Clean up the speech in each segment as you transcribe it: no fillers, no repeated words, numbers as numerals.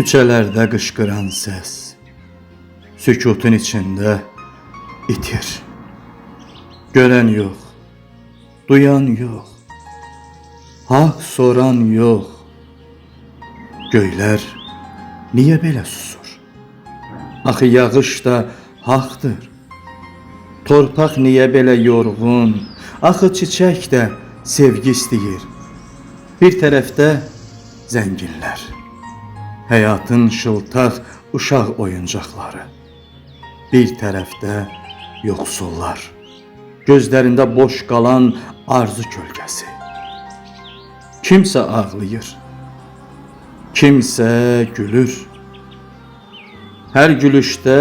Küçələrdə qışqıran səs, sükutun içində itir. Görən yox, duyan yox, haqq soran yox. Göylər niyə belə susur? Axı yağış da haqdır. Torpaq niyə belə yorğun? Axı çiçək də sevgi istəyir. Bir tərəfdə zənginlər, həyatın şıltaq uşaq oyuncaqları. Bir tərəfdə yoxsullar, gözlərində boş qalan arzu kölgəsi. Kimsə ağlayır, kimsə gülür. Hər gülüşdə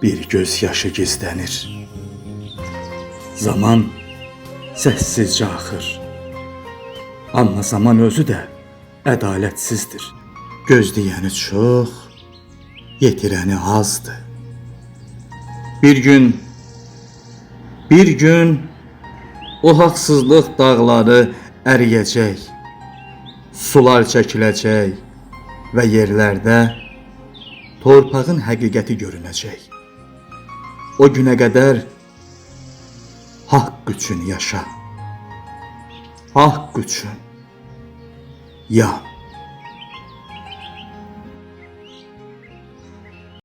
bir göz yaşı gizlənir. Zaman səssizcə axır. Amma zaman özü də ədalətsizdir. Gözləyəni çox, yetirəni azdır. Bir gün o haqsızlıq dağları əriyəcək, sular çəkiləcək və yerlərdə torpağın həqiqəti görünəcək. O günə qədər haqq üçün yaşa, haqq üçün yan.